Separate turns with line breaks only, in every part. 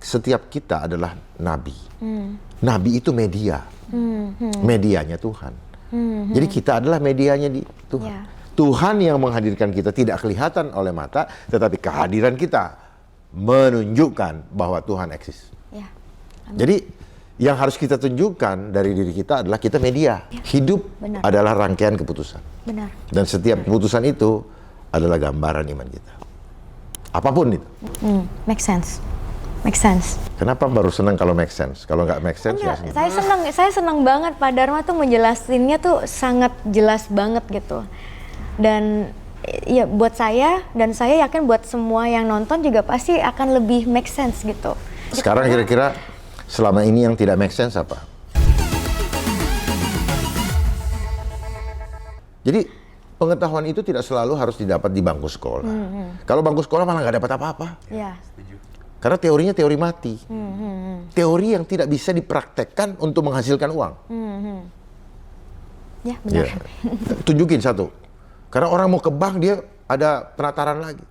setiap kita adalah nabi. Nabi itu media. Medianya Tuhan. Jadi kita adalah medianya di Tuhan.
Ya.
Tuhan yang menghadirkan kita tidak kelihatan oleh mata, tetapi kehadiran kita menunjukkan bahwa Tuhan eksis.
Ya.
Jadi yang harus kita tunjukkan dari diri kita adalah kita media. Hidup
Benar.
adalah rangkaian keputusan.
Benar.
Dan setiap keputusan itu adalah gambaran iman kita. Apapun itu.
Make sense. Make sense.
Kenapa baru senang kalau make sense? Kalau nggak make sense nggak senang.
Saya senang banget Pak Dharma tuh menjelasinnya tuh sangat jelas banget gitu. Dan ya buat saya dan saya yakin buat semua yang nonton juga pasti akan lebih make sense gitu.
Sekarang kira-kira selama ini yang tidak make sense apa? Jadi pengetahuan itu tidak selalu harus didapat di bangku sekolah. Kalau bangku sekolah malah nggak dapat apa-apa.
Ya.
Karena teorinya teori mati. Teori yang tidak bisa dipraktekkan untuk menghasilkan uang.
Ya benar.
Ya. Tunjukin satu. Karena orang mau ke bank dia ada penataran lagi.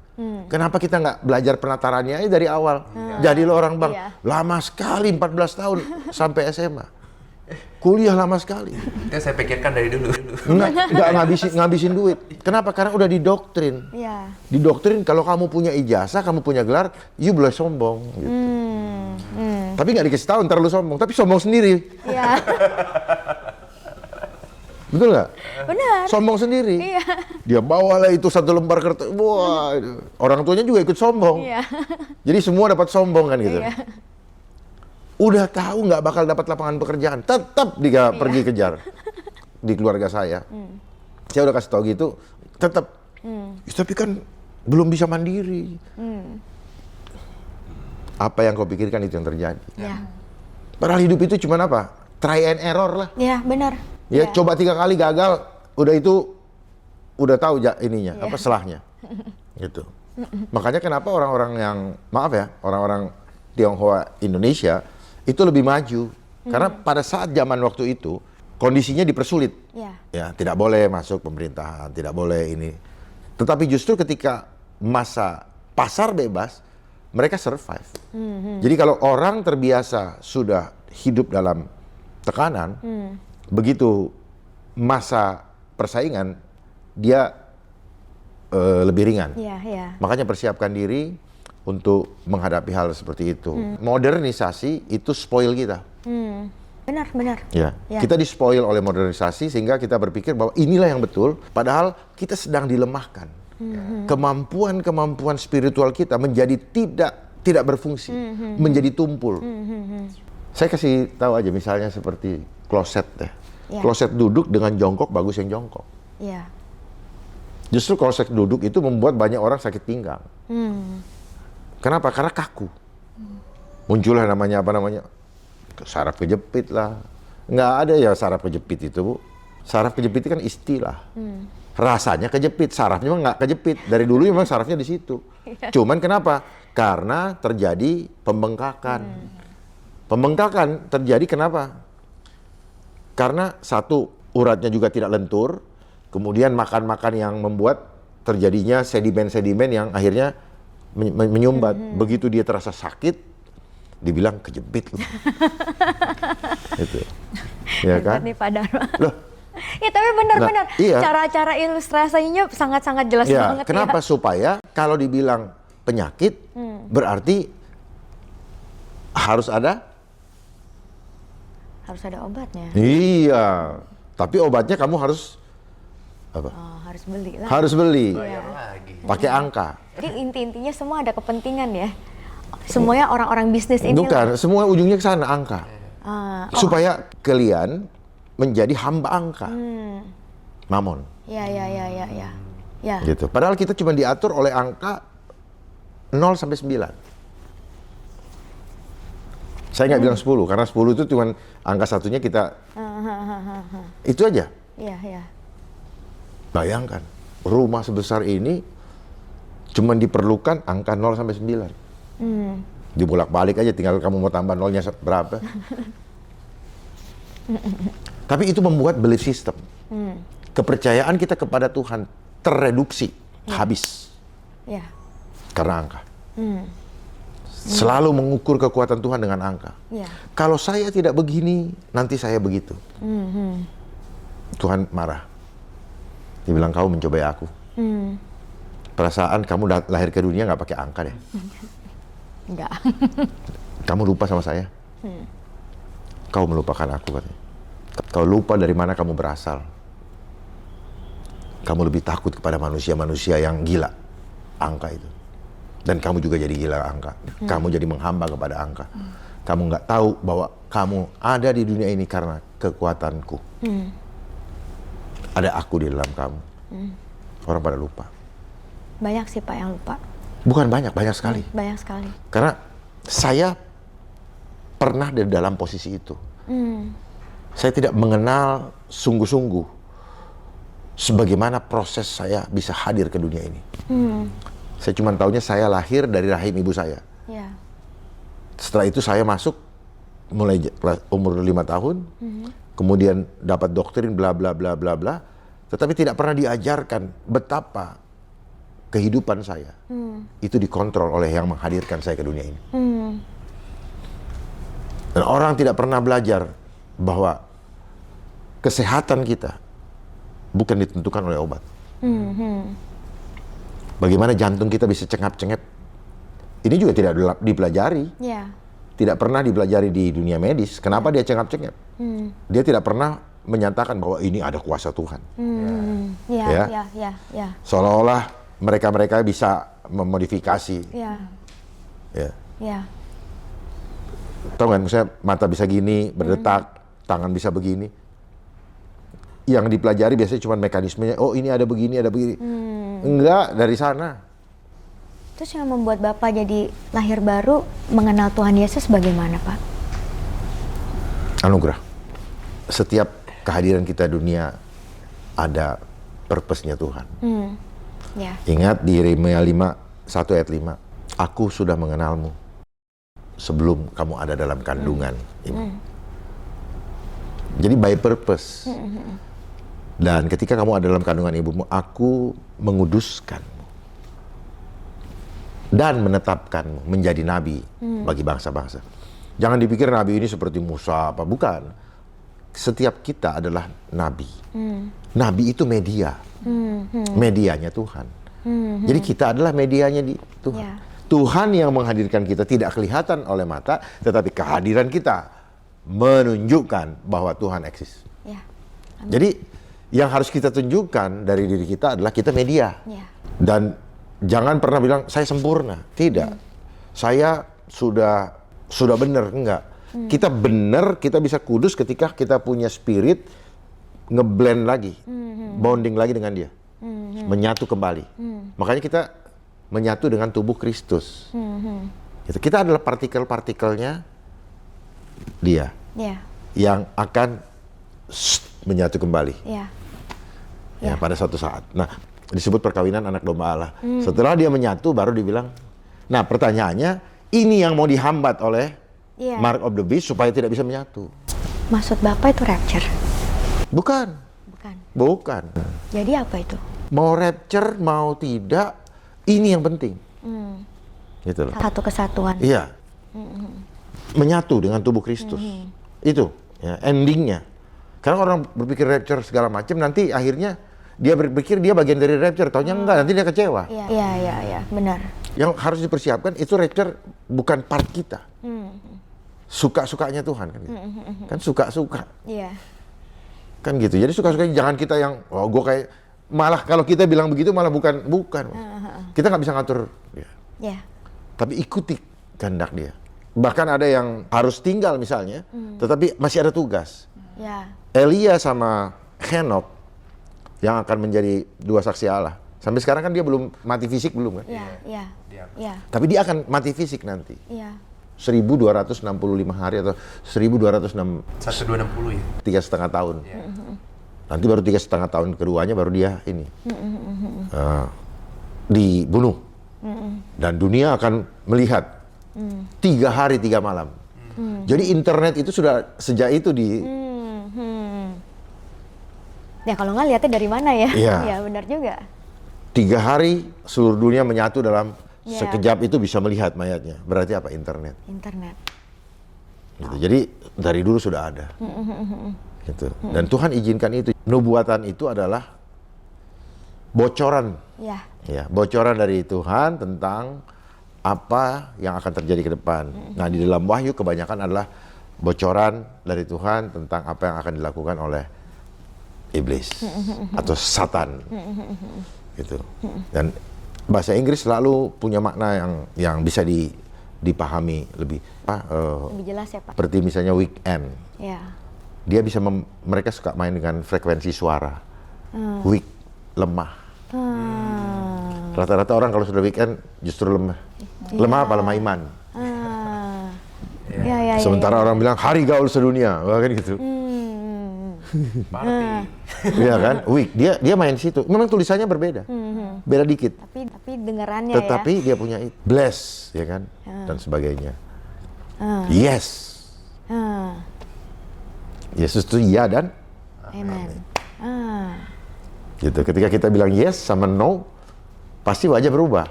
Kenapa kita nggak belajar penatarannya aja dari awal? Jadi lo orang bank.
Iya.
Lama sekali 14 tahun sampai SMA. Kuliah lama sekali.
Itu saya pikirkan dari dulu.
Nggak ngabisin duit. Kenapa? Karena udah didoktrin.
Iya.
Didoktrin kalau kamu punya ijazah, kamu punya gelar, you boleh sombong. Gitu. Tapi nggak dikasih tahu ntar lu sombong, tapi sombong sendiri.
Iya.
Betul nggak?
Benar.
Sombong sendiri.
Iya.
Dia bawalah itu 1 lembar kertas. Wah, orang tuanya juga ikut sombong.
Iya.
Jadi semua dapat sombong kan gitu.
Iya.
Udah tahu nggak bakal dapat lapangan pekerjaan, tetap dia pergi kejar. Di keluarga saya. Saya udah kasih tahu gitu, tetap. "Ya, tapi kan belum bisa mandiri. Apa yang kau pikirkan itu yang terjadi.
Ya.
Padahal hidup itu cuma apa? Try and error lah.
Ya benar.
Ya, coba 3 kali gagal, udah itu udah tahu ininya, apa selahnya. Gitu. Makanya kenapa orang-orang yang orang-orang Tionghoa Indonesia itu lebih maju. Karena pada saat zaman waktu itu kondisinya dipersulit.
Ya.
Ya, tidak boleh masuk pemerintahan, tidak boleh ini. Tetapi justru ketika masa pasar bebas, mereka survive. Jadi kalau orang terbiasa sudah hidup dalam tekanan, begitu masa persaingan, dia lebih ringan.
Iya, iya.
Makanya persiapkan diri untuk menghadapi hal seperti itu. Modernisasi itu spoil kita.
Benar, benar.
Ya.
Ya.
Kita dispoil oleh modernisasi sehingga kita berpikir bahwa inilah yang betul, padahal kita sedang dilemahkan. Kemampuan spiritual kita menjadi tidak berfungsi, menjadi tumpul. Saya kasih tahu aja misalnya seperti kloset deh.
Ya.
Kloset duduk dengan jongkok bagus yang jongkok.
Iya.
Justru kloset duduk itu membuat banyak orang sakit pinggang. Kenapa? Karena kaku. Muncullah namanya saraf kejepit lah. Nggak ada ya saraf kejepit itu, Bu. Saraf kejepit itu kan istilah. Rasanya kejepit, sarafnya memang nggak kejepit. Dari dulu memang sarafnya di situ. Cuman kenapa? Karena terjadi pembengkakan. Pembengkakan terjadi kenapa? Karena satu, uratnya juga tidak lentur. Kemudian makan-makan yang membuat terjadinya sedimen-sedimen yang akhirnya menyumbat. Begitu dia terasa sakit, dibilang kejepit loh. Itu. Ya kan?
Nih Pak Dharma.
Loh,
Ya tapi benar-benar
iya.
cara-cara ilustrasinya sangat-sangat jelas
ya,
banget
kenapa?
ya.
Supaya kalau dibilang penyakit, berarti harus ada
obatnya.
Iya. Tapi obatnya kamu harus apa?
Oh, harus beli lah.
Harus beli.
Bayar lagi.
Pakai angka.
Jadi inti-intinya semua ada kepentingan ya. Semuanya orang-orang bisnis ini.
Bukan, semua ujungnya ke sana angka. Supaya kalian menjadi hamba angka. Mamon.
Ya.
Gitu. Padahal kita cuma diatur oleh angka 0 sampai 9. Saya nggak bilang 10, karena 10 itu cuma angka satunya kita. Itu aja.
Iya.
Bayangkan, rumah sebesar ini cuma diperlukan angka 0 sampai 9. Dibolak-balik aja, tinggal kamu mau tambah nolnya berapa. Tapi itu membuat belief system. Kepercayaan kita kepada Tuhan tereduksi, habis.
Ya.
Karena angka. Selalu mengukur kekuatan Tuhan dengan angka.
Ya.
Kalau saya tidak begini, nanti saya begitu. Tuhan marah. Dia bilang, kau mencobai aku. Perasaan kamu lahir ke dunia nggak pakai angka deh.
Enggak.
Kamu lupa sama saya. Kau melupakan aku, katanya. Kau lupa dari mana kamu berasal. Kamu lebih takut kepada manusia-manusia yang gila angka itu. Dan kamu juga jadi gila angka. Kamu jadi menghamba kepada angka. Kamu nggak tahu bahwa kamu ada di dunia ini karena kekuatanku. Ada aku di dalam kamu. Orang pada lupa.
Banyak sih Pak yang lupa.
Bukan banyak, banyak sekali.
Banyak sekali.
Karena saya pernah di dalam posisi itu. Saya tidak mengenal sungguh-sungguh sebagaimana proses saya bisa hadir ke dunia ini. Saya cuma taunya saya lahir dari rahim ibu saya.
Ya.
Setelah itu saya masuk mulai umur 5 tahun, kemudian dapat doktrin bla bla bla bla bla, tetapi tidak pernah diajarkan betapa kehidupan saya itu dikontrol oleh yang menghadirkan saya ke dunia ini. Dan orang tidak pernah belajar bahwa kesehatan kita bukan ditentukan oleh obat. Bagaimana jantung kita bisa cengap-cengep, ini juga tidak dipelajari.
Ya.
Tidak pernah dipelajari di dunia medis. Kenapa dia cengap-cengep? Dia tidak pernah menyatakan bahwa ini ada kuasa Tuhan.
Ya.
Seolah-olah mereka-mereka bisa memodifikasi.
Ya.
Ya.
Ya.
Tahu kan, misalnya mata bisa gini, berdetak, tangan bisa begini. Yang dipelajari biasanya cuma mekanismenya, oh ini ada begini, ada begini. Enggak, dari sana.
Terus yang membuat Bapak jadi lahir baru, mengenal Tuhan Yesus bagaimana Pak?
Anugerah. Setiap kehadiran kita dunia ada purpose-nya Tuhan.
Ya.
Ingat di Yeremia 1 ayat 5, aku sudah mengenalmu sebelum kamu ada dalam kandungan ibu. Jadi by purpose. Dan ketika kamu ada dalam kandungan ibumu, aku menguduskanmu dan menetapkanmu menjadi nabi bagi bangsa-bangsa. Jangan dipikir nabi ini seperti Musa apa, bukan. Setiap kita adalah nabi. Nabi itu media. Medianya Tuhan. Jadi kita adalah medianya di Tuhan.
Ya.
Tuhan yang menghadirkan kita tidak kelihatan oleh mata, tetapi kehadiran kita menunjukkan bahwa Tuhan eksis.
Ya.
Jadi yang harus kita tunjukkan dari diri kita adalah kita media.
Ya.
Dan jangan pernah bilang saya sempurna. Tidak. Saya sudah benar, enggak. Kita benar, kita bisa kudus ketika kita punya spirit ngeblend lagi, bonding lagi dengan dia. Menyatu kembali. Makanya kita menyatu dengan tubuh Kristus. Gitu. Kita adalah partikel-partikelnya dia.
Ya.
Yang akan menyatu kembali.
Ya.
Pada suatu saat. Nah, disebut perkawinan anak domba Allah. Setelah dia menyatu, baru dibilang. Nah, pertanyaannya, ini yang mau dihambat oleh mark of the beast supaya tidak bisa menyatu.
Maksud Bapak itu rapture?
Bukan.
Bukan. Jadi apa itu?
Mau rapture, mau tidak, ini yang penting. Gitu loh.
Satu kesatuan.
Iya. Menyatu dengan tubuh Kristus. Itu ya, endingnya. Karena orang berpikir rapture segala macam, nanti akhirnya dia berpikir dia bagian dari rapture, taunya enggak, nanti dia kecewa.
Iya, benar.
Yang harus dipersiapkan itu rapture bukan part kita. Suka-sukanya Tuhan kan gitu. Kan suka-suka.
Iya.
Kan gitu. Jadi suka-sukanya jangan kita yang gue kayak, malah kalau kita bilang begitu malah bukan. Kita nggak bisa ngatur dia.
Iya.
Tapi ikuti kehendak dia. Bahkan ada yang harus tinggal misalnya, tetapi masih ada tugas.
Ya.
Elia sama Henok yang akan menjadi dua saksi Allah. Sampai sekarang kan dia belum mati fisik belum kan?
Iya.
Tapi dia akan mati fisik nanti.
Iya.
1265 hari atau 1206
1260 ya.
3,5 tahun. Nanti baru 3,5 tahun keduanya baru dia ini dibunuh. Dan dunia akan melihat 3 hari 3 malam. Jadi internet itu sudah sejak itu di
Ya kalau nggak lihatnya dari mana ya?
Iya.
Ya benar juga.
3 hari seluruh dunia menyatu dalam
Ya.
Sekejap itu bisa melihat mayatnya. Berarti apa? Internet.
Internet.
Gitu. Jadi dari dulu sudah ada. Gitu. Dan Tuhan izinkan itu. Nubuatan itu adalah bocoran.
Ya.
Ya, bocoran dari Tuhan tentang apa yang akan terjadi ke depan. Nah, di dalam Wahyu kebanyakan adalah bocoran dari Tuhan tentang apa yang akan dilakukan oleh iblis atau Satan. Gitu. Dan bahasa Inggris selalu punya makna yang bisa dipahami lebih
Lebih jelas ya Pak.
seperti misalnya weekend.
Ya.
Dia bisa mereka suka main dengan frekuensi suara. Weak, lemah. Rata-rata orang kalau sudah weekend justru lemah. Lemah apa? Lemah iman.
Ya.
Sementara orang bilang hari gaul sedunia, wah kan gitu.
Party.
Iya kan? Weak. Dia main di situ. Memang tulisannya berbeda. Beda dikit.
Tapi dengerannya
Tetapi
ya.
dia punya itu. Bless, ya kan? Dan sebagainya. Yes. Yesus itu iya dan
Amen.
gitu. Ketika kita bilang yes sama no, pasti wajah berubah.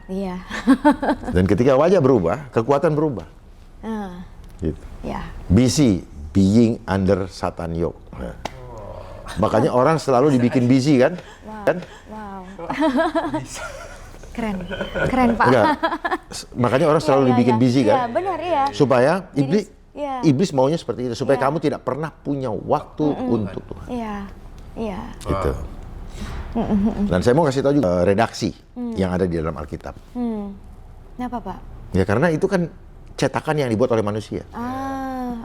Iya.
Dan ketika wajah berubah, kekuatan berubah. Gitu.
Ya.
Busy, being under Satan yoke. Nah. Makanya orang selalu dibikin busy kan? Kan?
Wow. Keren Pak.
Enggak. Makanya orang selalu dibikin busy
Iya,
kan?
benar iya.
Supaya
iya.
iblis maunya seperti itu. Supaya
Iya.
kamu tidak pernah punya waktu untuk Tuhan.
Iya. Iya.
Gitu. Dan saya mau kasih tahu juga redaksi yang ada di dalam Alkitab.
Kenapa Pak?
Ya karena itu kan cetakan yang dibuat oleh manusia.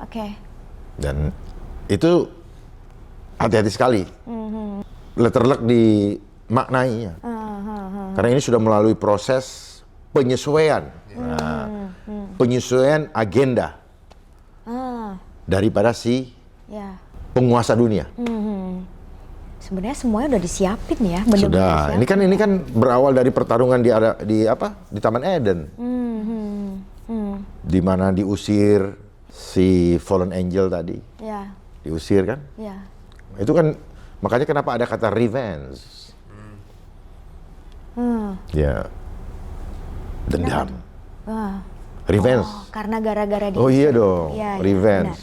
Oke.
Dan itu hati-hati sekali. Letterlek dimaknainya. Karena ini sudah melalui proses penyesuaian. Nah, penyesuaian agenda daripada si
Ya.
penguasa dunia.
Sebenarnya semuanya udah disiapin ya, benar-benar
Sudah.
disiapin.
Ini kan berawal dari pertarungan di Taman Eden. Di mana diusir si fallen angel tadi.
Ya.
Diusir kan?
Ya.
Itu kan makanya kenapa ada kata revenge. Ya. Dendam.
Wah.
Revenge.
Karena gara-gara
Oh iya dong,
Iya,
revenge.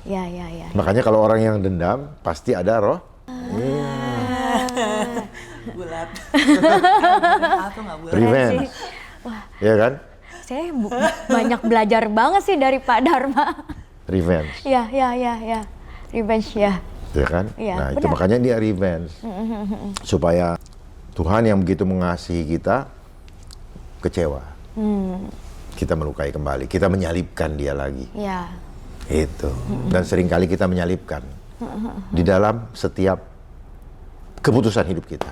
Ya.
Makanya kalau orang yang dendam pasti ada roh.
Bulat. Atau nggak bulat?
Revenge.
Wah,
Iya kan?
saya banyak belajar banget sih dari Pak Dharma.
Revenge.
Ya. Revenge ya.
Ya kan?
Iya,
Nah, itu
benar.
makanya dia revenge. Supaya Tuhan yang begitu mengasihi kita kecewa. Kita melukai kembali, kita menyalibkan dia lagi.
Ya.
Itu. Dan seringkali kita menyalibkan di dalam setiap keputusan hidup kita.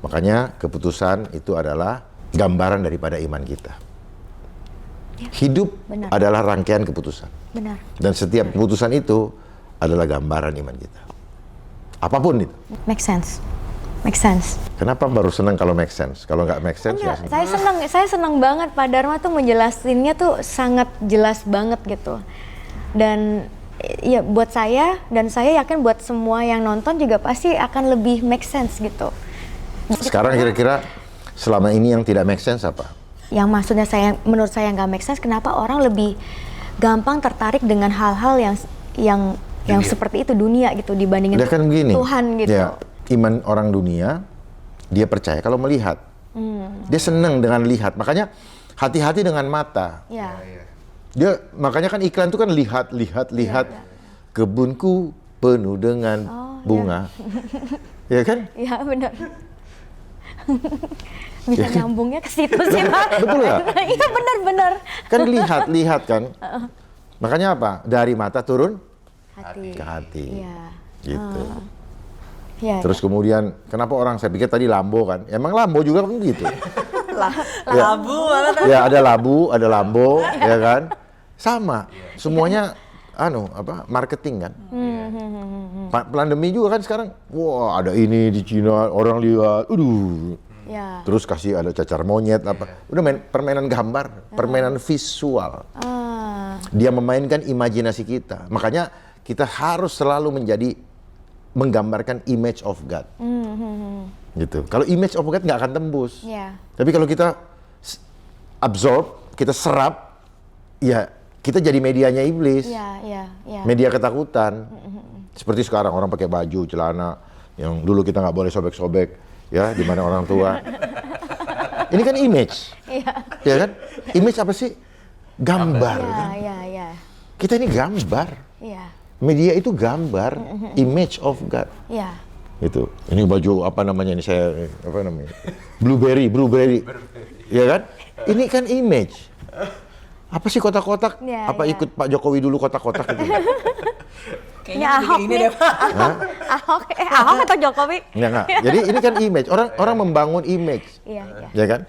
Makanya keputusan itu adalah gambaran daripada iman kita. Hidup
Benar.
adalah rangkaian keputusan.
Benar.
Dan setiap keputusan itu adalah gambaran iman kita. Apapun itu.
Make sense. Make sense.
Kenapa baru senang kalau make sense? Kalau nggak make sense,
Enggak,
nggak senang.
saya senang banget Pak Dharma tuh menjelasinnya tuh sangat jelas banget gitu. Dan ya buat saya dan saya yakin buat semua yang nonton juga pasti akan lebih make sense gitu.
Sekarang kira-kira selama ini yang tidak make sense apa?
Yang maksudnya menurut saya nggak make sense, kenapa orang lebih gampang tertarik dengan hal-hal yang seperti itu dunia gitu dibandingin
Dia kan begini.
Tuhan gitu.
Ya, iman orang dunia dia percaya kalau melihat. Dia senang dengan lihat. Makanya hati-hati dengan mata.
Ya.
Dia makanya kan iklan itu kan lihat. Kebunku penuh dengan bunga. Ya kan?
Iya benar. Bisa nyambungnya ke situ sih Pak.
Betul nggak?
Iya benar-benar.
Kan lihat kan. Makanya apa? Dari mata turun
Hati.
ke hati.
Iya.
Gitu.
Iya.
Terus kemudian kenapa orang saya pikir tadi Lambo kan? Emang Lambo juga kan begitu.
Labu malah tadi.
Ya ada labu, ada Lambo, ya kan? Sama. Semuanya marketing kan. Pandemi juga kan sekarang. Wah, ada ini di Cina, orang lihat.
Ya.
Terus kasih ada cacar monyet apa. Udah permainan gambar, permainan visual. Dia memainkan imajinasi kita. Makanya kita harus selalu menggambarkan image of God. Gitu. Kalau image of God nggak akan tembus.
Iya.
Tapi kalau kita absorb, kita serap, ya kita jadi medianya iblis.
Iya, iya, iya.
Media ketakutan. Seperti sekarang orang pakai baju, celana yang dulu kita nggak boleh sobek-sobek, ya, di mana orang tua. Ini kan image.
Iya.
Ya kan? Image apa sih? Gambar.
Iya,
Kan?
iya, iya.
Kita ini gambar.
Iya.
Media itu gambar, image of God.
Iya.
Gitu. Ini baju apa namanya ini saya apa namanya? Blueberry. Ya kan? Ini kan image. Apa sih kotak-kotak?
Ya,
Apa
ya.
ikut Pak Jokowi dulu kotak-kotak gitu?
Kayaknya
Ahok
bikin ini
nih.
deh, Pak.
Ahok atau Jokowi?
Enggak. Jadi ini kan image. Orang membangun image.
Iya, iya.
Ya kan?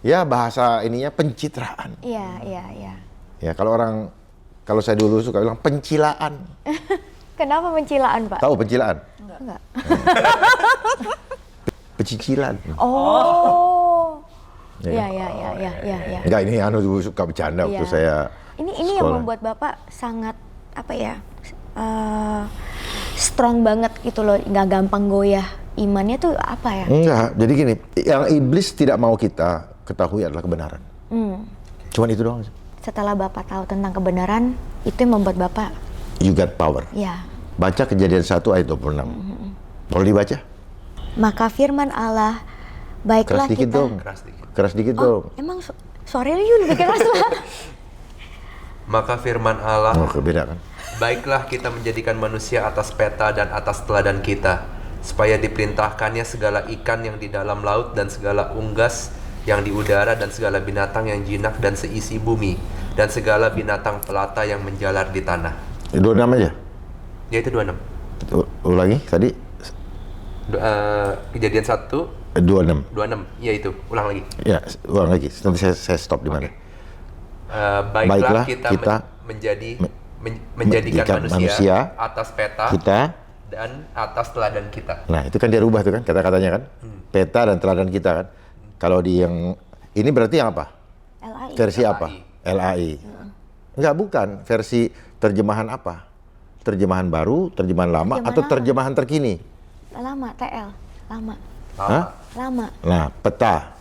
Ya bahasa ininya pencitraan.
Iya, iya, iya.
Ya kalau saya dulu suka bilang pencilaan.
Kenapa mencilaan, Pak?
Tahu pencilaan?
Enggak.
Pecicilan.
Oh.
Ya.
Iya.
Enggak, ini dulu suka bercanda waktu
Iya.
saya
Ini yang
sekolah.
membuat Bapak sangat apa ya? Strong banget gitu loh, nggak gampang goyah. Imannya tuh apa ya?
Enggak, jadi gini, yang iblis tidak mau kita ketahui adalah kebenaran. Cuman itu doang.
Setelah Bapak tahu tentang kebenaran, itu yang membuat Bapak,
You got power.
ya.
Baca Kejadian 1 ayat 26. Boleh dibaca?
Maka firman Allah, baiklah
Keras dikit
kita.
dong. Keras dikit dong.
Emang suaranya Yun lebih keras lah.
Maka firman Allah,
Oh, beda kan?
baiklah kita menjadikan manusia atas peta dan atas teladan kita, supaya diperintahkannya segala ikan yang di dalam laut dan segala unggas yang di udara dan segala binatang yang jinak dan seisi bumi dan segala binatang pelata yang menjalar di tanah.
26 aja?
Ya itu 26.
Ulangi tadi?
Kejadian 1,
26.
26, ya itu, ulang lagi.
Ya, ulang lagi. Nanti saya stop di mana?
Baiklah
Baiklah
kita,
kita
menjadikan manusia
manusia
atas peta
Kita.
dan atas teladan kita.
Nah, itu kan dia rubah tuh kan kata-katanya kan? Peta dan teladan kita kan? Kalau di yang ini berarti yang apa?
LAI.
Versi apa? LAI. Enggak, bukan. Versi terjemahan apa? Terjemahan baru, terjemahan lama,
Terjemahan
atau
lama.
terjemahan terkini?
Lama, TL. Lama.
Hah?
Lama.
Nah, peta.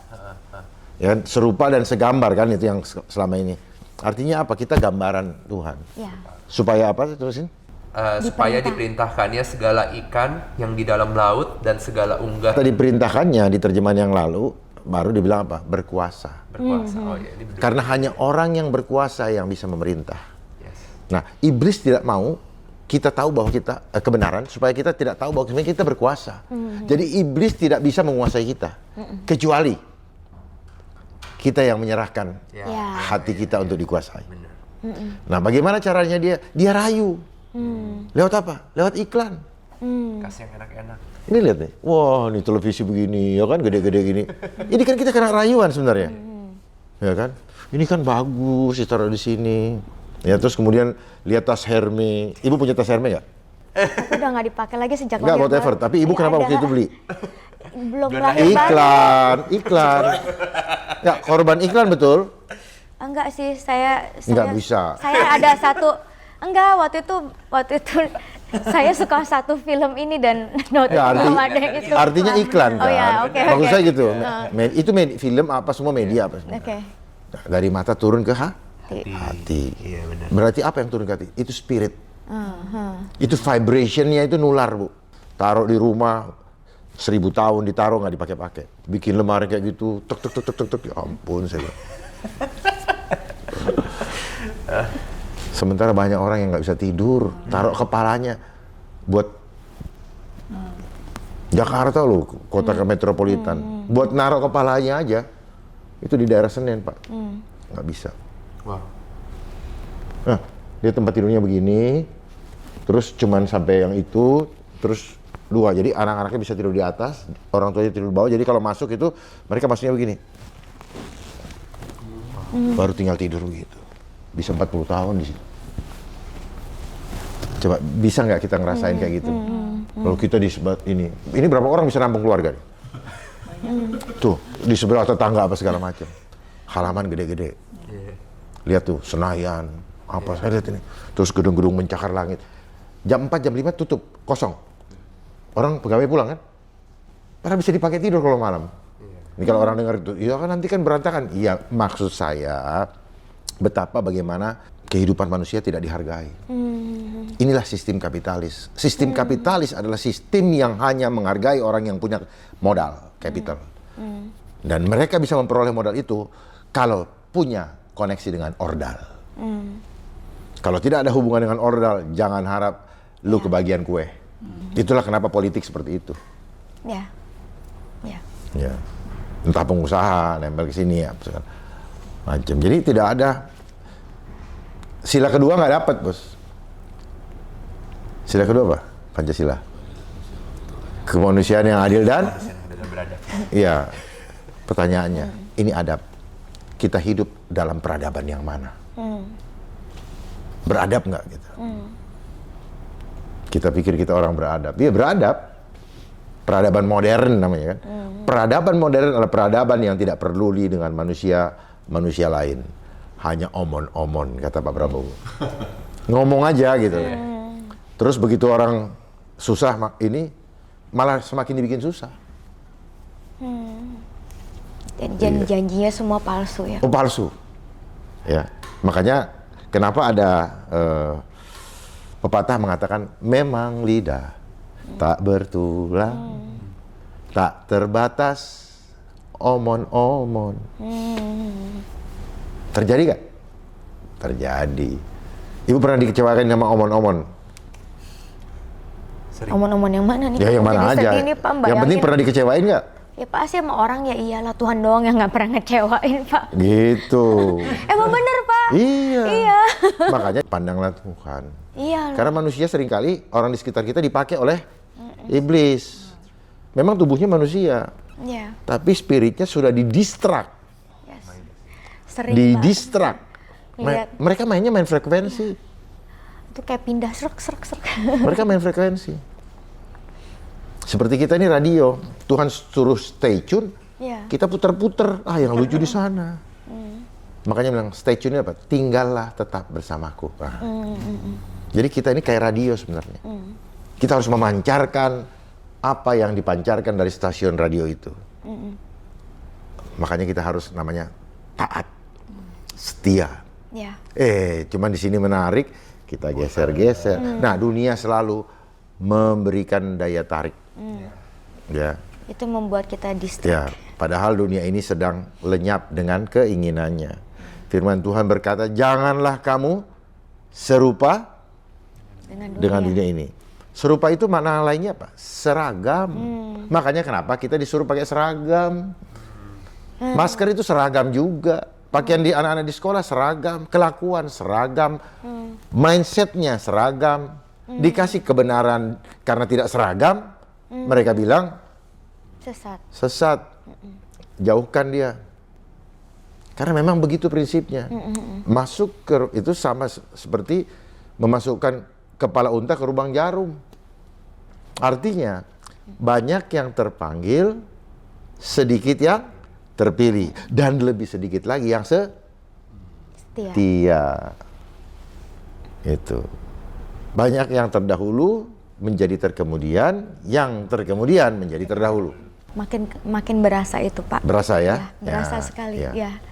Ya, kan? Serupa dan segambar kan itu yang selama ini. Artinya apa? Kita gambaran Tuhan.
Ya.
Supaya apa? Terusin.
Supaya diperintahkannya segala ikan yang di dalam laut dan segala unggas
Kita diperintahkannya di terjemahan yang lalu, baru dibilang apa? Berkuasa.
berkuasa. Oh ya, ini betul.
Karena hanya orang yang berkuasa yang bisa memerintah.
Yes.
Nah, iblis tidak mau kita tahu bahwa kita kebenaran, supaya kita tidak tahu bahwa sebenarnya kita berkuasa. Jadi iblis tidak bisa menguasai kita, kecuali kita yang menyerahkan
Ya.
Ya.
hati kita untuk dikuasai.
Benar.
Nah, bagaimana caranya dia? Dia rayu. Lewat apa? Lewat iklan.
Kasih yang enak-enak.
Ini lihat nih, wah ini televisi begini, ya kan gede-gede gini. Ini kan kita kena rayuan sebenarnya, ya kan? Ini kan bagus, ditaruh di sini. Ya terus kemudian lihat tas Hermes. Ibu punya tas Hermes nggak?
Tapi udah nggak dipakai lagi sejak
Nggak,
lahir
whatever.
baru.
Tapi ibu
Iya,
kenapa
ada.
waktu itu beli?
Belum
Belum
lahir baru.
Iklan. Nggak, korban iklan betul?
Enggak sih, saya
Nggak bisa.
Saya ada satu, waktu itu saya suka satu film ini dan
Ya,
belum ada yang itu.
artinya iklan kan?
Oh ya, oke.
Maksud
oke.
saya gitu. Itu film apa semua media apa semua.
Oke.
Nah, dari mata turun ke hati.
Iya benar.
Berarti apa yang turun ke hati? Itu spirit. Itu vibrationnya itu nular, Bu. Taruh di rumah 1000 tahun ditaruh nggak dipakai-pakai. Bikin lemari kayak gitu, tek tek tek tek tek, tek. Ya ampun saya bilang. Sementara banyak orang yang nggak bisa tidur, taruh kepalanya buat Jakarta loh, kota metropolitan. Buat naruh kepalanya aja, itu di daerah Senen, Pak. Nggak bisa.
Wow.
Nah, dia tempat tidurnya begini, terus cuman sampai yang itu, terus 2. Jadi anak-anaknya bisa tidur di atas, orang tuanya tidur di bawah. Jadi kalau masuk itu, mereka masuknya begini. Baru tinggal tidur begitu. Bisa 40 tahun di situ. Coba, bisa nggak kita ngerasain kayak gitu? Kalau kita di sebelah ini berapa orang bisa nampung keluarga? Tuh, di sebelah tetangga apa segala macam. Halaman gede-gede. Lihat tuh, Senayan, apa, saya lihat ini. Terus gedung-gedung mencakar langit. Jam 4, jam 5 tutup, kosong. Orang pegawai pulang kan? Padahal bisa dipakai tidur kalau malam. Ini kalau orang dengar itu, iya kan nanti kan berantakan. Iya, maksud saya betapa bagaimana kehidupan manusia tidak dihargai. Inilah sistem kapitalis. Sistem kapitalis adalah sistem yang hanya menghargai orang yang punya modal, capital. Dan mereka bisa memperoleh modal itu kalau punya koneksi dengan ordal. Kalau tidak ada hubungan dengan ordal, jangan harap lu kebagian kue. Itulah kenapa politik seperti itu.
Ya. Ya.
Ya. Entah pengusaha nempel ke sini ya, macam. Jadi tidak ada sila kedua, nggak dapat, bos. Sila kedua apa? Pancasila. Kemanusiaan yang adil dan iya. Pertanyaannya, ini adab. Kita hidup dalam peradaban yang mana? Beradab nggak gitu? Kita pikir kita orang beradab. Iya, beradab. Peradaban modern namanya kan. Peradaban modern adalah peradaban yang tidak peduli dengan manusia lain. Hanya omon-omon, kata Pak Prabowo. Ngomong aja gitu. Terus begitu orang susah ini malah semakin dibikin susah.
Dan janjinya semua palsu ya.
Oh, palsu. Ya. Makanya kenapa ada pepatah mengatakan memang lidah tak bertulang, tak terbatas, omon-omon. Terjadi gak? Terjadi. Ibu pernah dikecewakan sama omon-omon?
Omon-omon yang mana nih?
Ya yang mana aja.
Nih, Pak,
yang penting pernah dikecewain gak?
Ya pasti sama orang ya iyalah, Tuhan doang yang nggak pernah ngecewain, Pak.
Gitu.
Emang bener, Pak?
Iya.
Iya.
Makanya pandanglah Tuhan.
Iya.
Karena manusia seringkali orang di sekitar kita dipakai oleh iblis. Memang tubuhnya manusia,
Iya.
tapi spiritnya sudah didistrak.
Yes. Sering,
Didistrak.
Lihat.
Mereka mainnya main frekuensi.
Itu kayak pindah serak.
Mereka main frekuensi. Seperti kita ini radio, Tuhan suruh stay tune,
Iya.
kita putar-putar, yang lucu di sana. Makanya bilang stay tune apa? Tinggallah tetap bersamaku. Jadi kita ini kayak radio sebenarnya. Kita harus memancarkan apa yang dipancarkan dari stasiun radio itu. Makanya kita harus namanya taat, setia.
Ya.
Cuman di sini menarik, kita geser-geser. Nah, dunia selalu memberikan daya tarik. Ya.
Itu membuat kita
Ya,
distrak.
padahal dunia ini sedang lenyap dengan keinginannya. Firman Tuhan berkata, janganlah kamu serupa dengan dunia ini. Serupa itu makna lainnya apa? Seragam. Makanya kenapa kita disuruh pakai seragam. Masker itu seragam juga. Pakaian di anak-anak di sekolah seragam. Kelakuan seragam. Mindsetnya seragam. Dikasih kebenaran karena tidak seragam, mereka bilang sesat. Jauhkan dia. Karena memang begitu prinsipnya. Masuk ke itu sama seperti memasukkan kepala unta ke lubang jarum. Artinya banyak yang terpanggil, sedikit yang terpilih, dan lebih sedikit lagi yang setia. Itu. Banyak yang terdahulu menjadi terkemudian, yang terkemudian menjadi terdahulu.
Makin berasa itu, Pak.
Berasa ya?
Berasa sekali. Ya.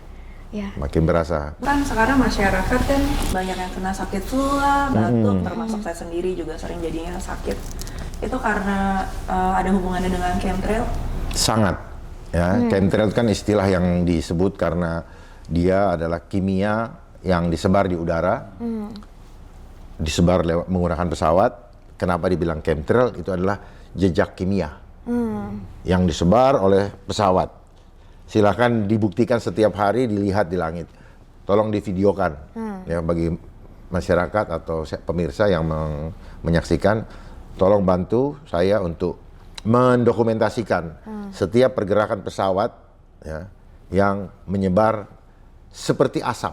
Makin berasa.
Kan sekarang masyarakat kan banyak yang kena sakit flu lah, batuk, termasuk saya sendiri juga sering jadinya sakit. Itu karena ada hubungannya dengan chemtrail?
Sangat. Ya, chemtrail kan istilah yang disebut karena dia adalah kimia yang disebar di udara. Disebar menggunakan pesawat. Kenapa dibilang chemtrail? Itu adalah jejak kimia yang disebar oleh pesawat. Silahkan dibuktikan setiap hari, dilihat di langit. Tolong divideokan ya, bagi masyarakat atau pemirsa yang menyaksikan. Tolong bantu saya untuk mendokumentasikan setiap pergerakan pesawat ya, yang menyebar seperti asap.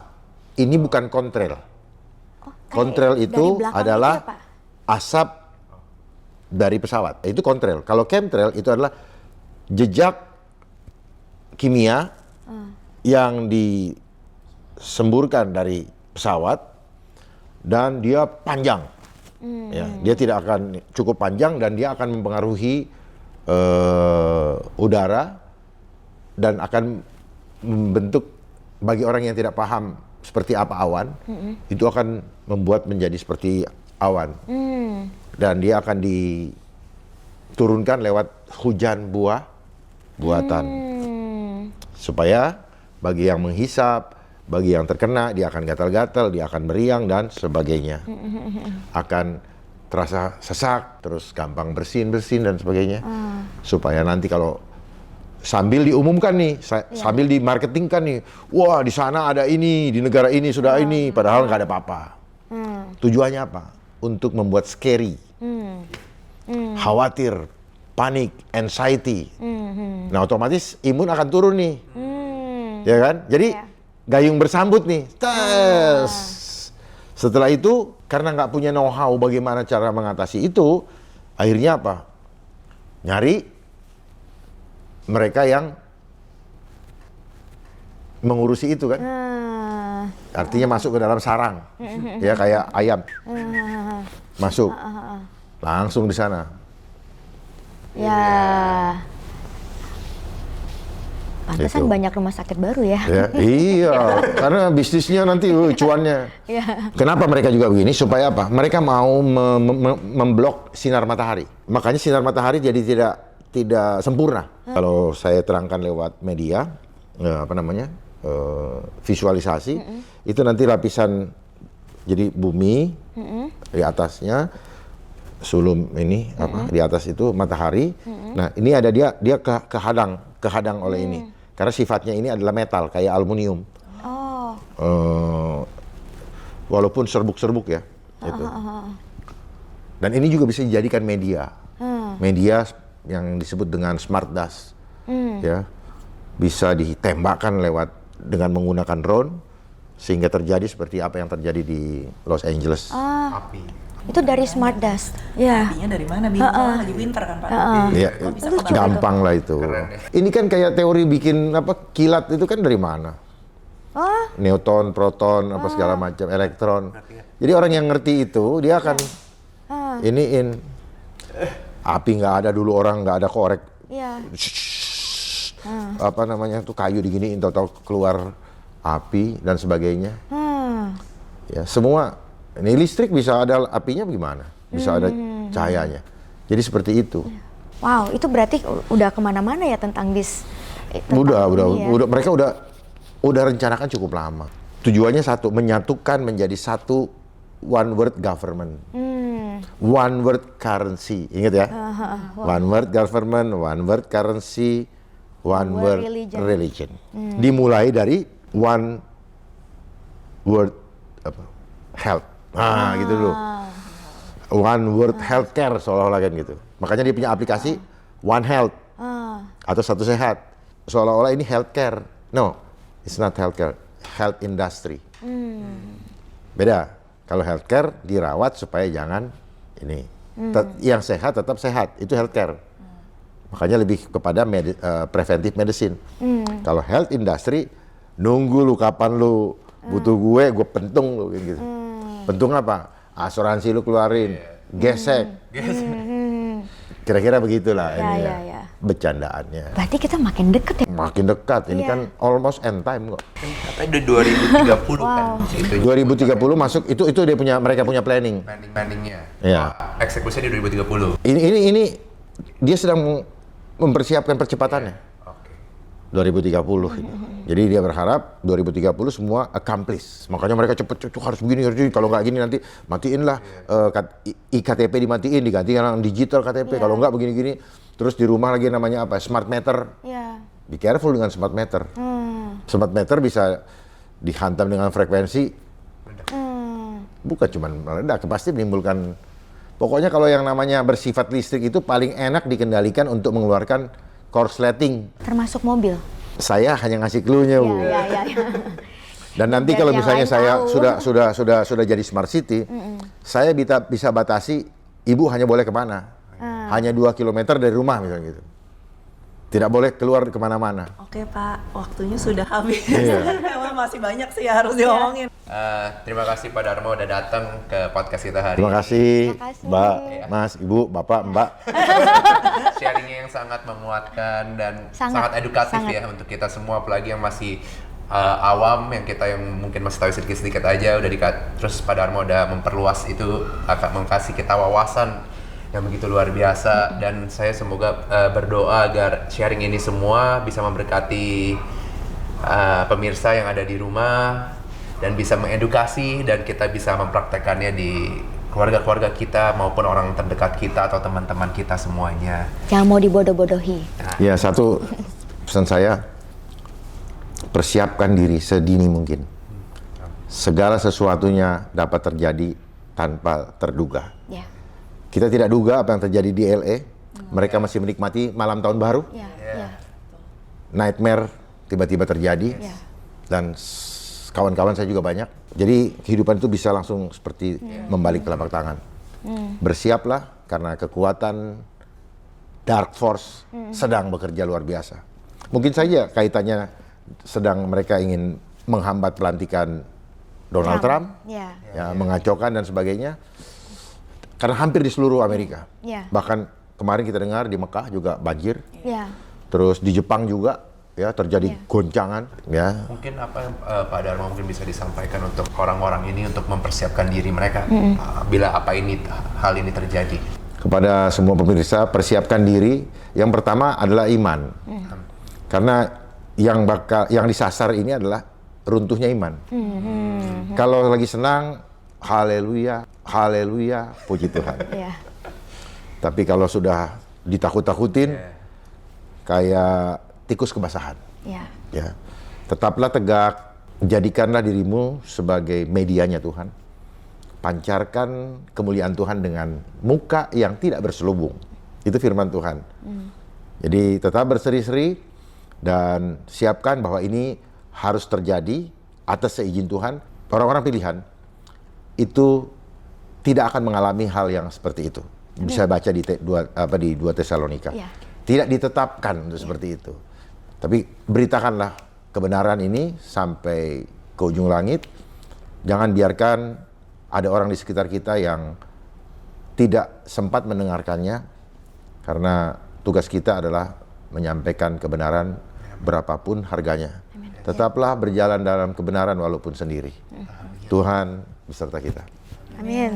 Ini bukan kontrail. Kontrail itu adalah asap dari pesawat. Itu kontrail. Kalau chemtrail itu adalah jejak kimia yang disemburkan dari pesawat dan dia panjang. Ya, dia tidak akan cukup panjang dan dia akan mempengaruhi udara dan akan membentuk bagi orang yang tidak paham seperti apa awan, itu akan membuat menjadi seperti awan. Dan dia akan diturunkan lewat hujan buatan. Supaya bagi yang menghisap, bagi yang terkena, dia akan gatal-gatal, dia akan meriang dan sebagainya. Akan terasa sesak, terus gampang bersin dan sebagainya. Supaya nanti kalau sambil diumumkan nih, sambil dimarketingkan nih, wah di sana ada ini, di negara ini sudah ini, padahal nggak ada apa-apa. Tujuannya apa? Untuk membuat scary, khawatir, panik, anxiety. Nah otomatis imun akan turun nih, ya kan? Jadi gayung bersambut nih. Tes. Setelah itu karena nggak punya know-how bagaimana cara mengatasi itu, akhirnya apa? Nyari mereka yang mengurusi itu kan. Artinya masuk ke dalam sarang, ya kayak ayam. Masuk, langsung di sana.
Ya. Pantesan
Gitu.
banyak rumah sakit baru ya.
Ya, iya, karena bisnisnya nanti cuannya. Kenapa mereka juga begini? Supaya apa? Mereka mau memblok sinar matahari. Makanya sinar matahari jadi tidak sempurna. Kalau saya terangkan lewat media, visualisasi, itu nanti lapisan jadi bumi di atasnya, sulum ini di atas itu matahari. Nah ini ada dia kehadang oleh ini. Karena sifatnya ini adalah metal, kayak aluminium. Walaupun serbuk-serbuk ya. Gitu. Dan ini juga bisa dijadikan media. Media yang disebut dengan smart dust. Ya. Bisa ditembakkan dengan menggunakan drone, sehingga terjadi seperti apa yang terjadi di Los Angeles.
Api.
Itu dari smart dust. Ya.
Apinya dari mana? Bingung, lagi winter kan Pak?
Iya,
Kok bisa kebakar?
gampang lah itu.
Keren ya.
Ini kan kayak teori bikin kilat itu kan dari mana? Neutron, proton, apa segala macam, elektron. Jadi orang yang ngerti itu dia akan iniin. Api nggak ada dulu, orang nggak ada korek.
Iya.
Apa namanya tuh kayu diginiin, tahu-tahu keluar api dan sebagainya. Ya semua. Ini listrik bisa ada apinya gimana? Bisa ada cahayanya. Jadi seperti itu.
Wow, itu berarti udah kemana-mana ya tentang
Udah,
ini ya?
mereka udah rencanakan cukup lama. Tujuannya satu, menyatukan menjadi satu one word government, one word currency. Ingat ya? One word government, one word currency, one word religion. Dimulai dari one word health. Nah, gitu dulu. One word healthcare seolah-olah kan gitu. Makanya dia punya aplikasi One Health atau Satu Sehat. Seolah-olah ini healthcare. No, it's not healthcare. Health industry. Beda. Kalau healthcare dirawat supaya jangan ini. Yang sehat tetap sehat. Itu healthcare. Makanya lebih kepada preventive medicine. Kalau health industry, nunggu lu kapan lu butuh gue pentung lu gitu. Pentung apa? Asuransi lu keluarin, gesek. Kira-kira begitulah ini ya. Bercandaannya.
Berarti kita makin deket ya?
Makin dekat, ini kan almost end time kok.
Katanya udah 2030 kan. Itu
2030 masuk itu mereka punya planning.
Planningnya.
Iya.
Eksekusinya di 2030.
Ini dia sedang mempersiapkan percepatannya.
Oke.
2030. Jadi dia berharap 2030 semua accomplish. Makanya mereka cepet harus begini, kalau nggak gini nanti matiin lah IKTP dimatiin, diganti dengan digital KTP. Kalau nggak begini-gini, terus di rumah lagi namanya apa? Smart meter. Be careful dengan smart meter. Smart meter bisa dihantam dengan frekuensi. Bukan cuma meledak, pasti menimbulkan. Pokoknya kalau yang namanya bersifat listrik itu paling enak dikendalikan untuk mengeluarkan korsleting.
Termasuk mobil?
Saya hanya ngasih clue-nya, Bu.
Ya.
Dan nanti
Biar
kalau
yang
misalnya
lain
saya
tahu.
sudah jadi smart city, saya bisa batasi ibu hanya boleh kemana. Hanya 2 kilometer dari rumah misalnya gitu. Tidak boleh keluar kemana-mana.
Oke Pak, waktunya sudah habis.
Iya.
Emang masih banyak sih yang harus diomongin.
Terima kasih Pak Dharma udah datang ke podcast kita hari
Terima
ini.
kasih,
Terima kasih.
Mbak, Mas, Ibu, Bapak, Mbak.
Sharingnya yang sangat menguatkan dan
Sangat,
sangat edukatif
sangat.
ya untuk kita semua, apalagi yang masih awam, yang kita yang mungkin masih tahu sedikit-sedikit aja terus Pak Dharma udah memperluas itu, akan mengkasih kita wawasan yang begitu luar biasa. Dan saya semoga berdoa agar sharing ini semua bisa memberkati pemirsa yang ada di rumah dan bisa mengedukasi dan kita bisa mempraktekannya di keluarga-keluarga kita maupun orang terdekat kita atau teman-teman kita semuanya.
Jangan mau dibodoh-bodohi.
Ya, satu pesan saya, persiapkan diri sedini mungkin. Segala sesuatunya dapat terjadi tanpa terduga.
Ya.
Kita tidak duga apa yang terjadi di LA. Mereka masih menikmati malam tahun baru.
Ya. Ya.
Nightmare tiba-tiba terjadi.
Ya.
Dan kawan-kawan saya juga banyak. Jadi kehidupan itu bisa langsung seperti membalik telapak tangan. Bersiaplah karena kekuatan dark force sedang bekerja luar biasa. Mungkin saja kaitannya sedang mereka ingin menghambat pelantikan Donald Trump,
Ya.
ya, mengacaukan dan sebagainya. Karena hampir di seluruh Amerika.
Ya.
Bahkan kemarin kita dengar di Mekah juga banjir.
Ya.
Terus di Jepang juga ya terjadi goncangan ya.
Mungkin apa yang Pak Dharma mungkin bisa disampaikan untuk orang-orang ini untuk mempersiapkan diri mereka bila hal ini terjadi.
Kepada semua pemirsa, persiapkan diri. Yang pertama adalah iman. Karena yang disasar ini adalah runtuhnya iman. Kalau lagi senang, haleluya, haleluya, puji Tuhan.
Ya.
Tapi kalau sudah ditakut-takutin, kayak tikus kebasahan.
Ya.
Ya, tetaplah tegak, jadikanlah dirimu sebagai medianya Tuhan. Pancarkan kemuliaan Tuhan dengan muka yang tidak berselubung. Itu firman Tuhan. Jadi tetap berseri-seri dan siapkan bahwa ini harus terjadi atas seizin Tuhan. Orang-orang pilihan itu tidak akan mengalami hal yang seperti itu. Bisa baca di 2 Tesalonika.
Ya.
Tidak ditetapkan untuk seperti itu. Tapi beritakanlah kebenaran ini sampai ke ujung langit. Jangan biarkan ada orang di sekitar kita yang tidak sempat mendengarkannya. Karena tugas kita adalah menyampaikan kebenaran berapapun harganya. Tetaplah berjalan dalam kebenaran walaupun sendiri. Tuhan beserta kita.
Amin.